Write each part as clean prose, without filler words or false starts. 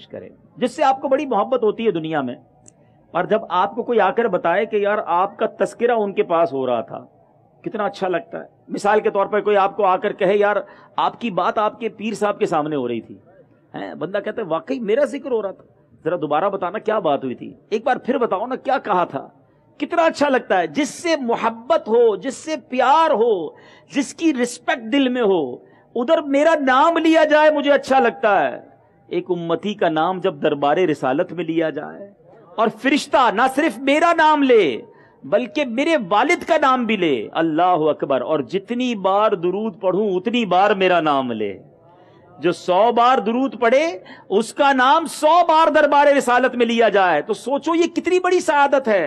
करें जिससे आपको बड़ी मोहब्बत होती है दुनिया में। और जब आपको कोई आकर बताए कि यार आपका तस्करा उनके पास हो रहा था, कितना अच्छा लगता है। मिसाल के तौर पर कोई आपको आकर कहे यार आपकी बात आपके पीर साहब के सामने हो रही थी, हैं? बंदा कहता है वाकई मेरा जिक्र हो रहा था, जरा दोबारा बताना क्या बात हुई थी, एक बार फिर बताओ ना क्या कहा था। कितना अच्छा लगता है। जिससे मोहब्बत हो, जिससे प्यार हो, जिसकी रिस्पेक्ट दिल में हो, उधर मेरा नाम लिया जाए मुझे अच्छा लगता है। एक उम्मती का नाम जब दरबारे रिसालत में लिया जाए और फरिश्ता ना सिर्फ मेरा नाम ले बल्कि मेरे वालिद का नाम भी ले, अल्लाह अकबर, और जितनी बार दुरूद पढ़ूं उतनी बार मेरा नाम ले। जो 100 बार दुरूद पढ़े उसका नाम 100 बार दरबारे रिसालत में लिया जाए, तो सोचो ये कितनी बड़ी सआदत है।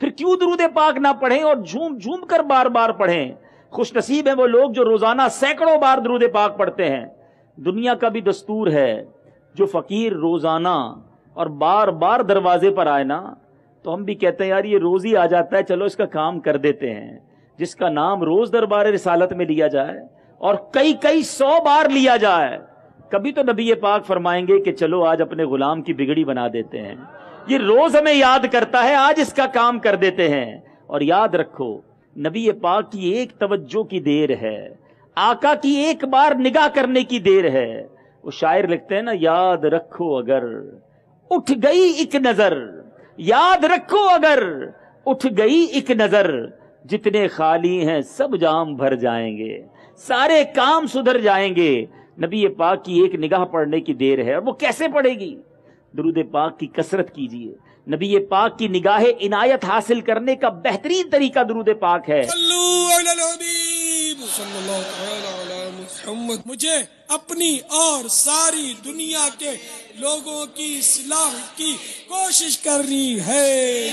फिर क्यों दुरूद पाक ना पढ़ें और झूम झूम कर बार बार पढ़ें। खुश नसीब है वो लोग जो रोजाना सैकड़ों बार दुरूद पाक पढ़ते हैं। दुनिया का भी दस्तूर है, जो फकीर रोजाना और बार बार दरवाजे पर आए ना, तो हम भी कहते हैं यार ये रोज ही आ जाता है, चलो इसका काम कर देते हैं। जिसका नाम रोज दरबार रिसालत में लिया जाए और कई कई 100 बार लिया जाए, कभी तो नबी पाक फरमाएंगे कि चलो आज अपने गुलाम की बिगड़ी बना देते हैं। ये रोज हमें याद करता है, आज इसका काम कर देते हैं। और याद रखो नबी पाक की एक तवज्जो की देर है, आका की एक बार निगाह करने की देर है। वो शायर लिखते हैं ना, याद रखो अगर उठ गई एक नजर, याद रखो अगर उठ गई एक नजर, जितने खाली हैं सब जाम भर जाएंगे, सारे काम सुधर जाएंगे। नबी पाक की एक निगाह पढ़ने की देर है। और वो कैसे पड़ेगी? दुरूद पाक की कसरत कीजिए। नबी पाक की निगाह इनायत हासिल करने का बेहतरीन तरीका दुरूद पाक है। मुझे अपनी और सारी दुनिया के लोगों की इस्लाह की कोशिश करनी है।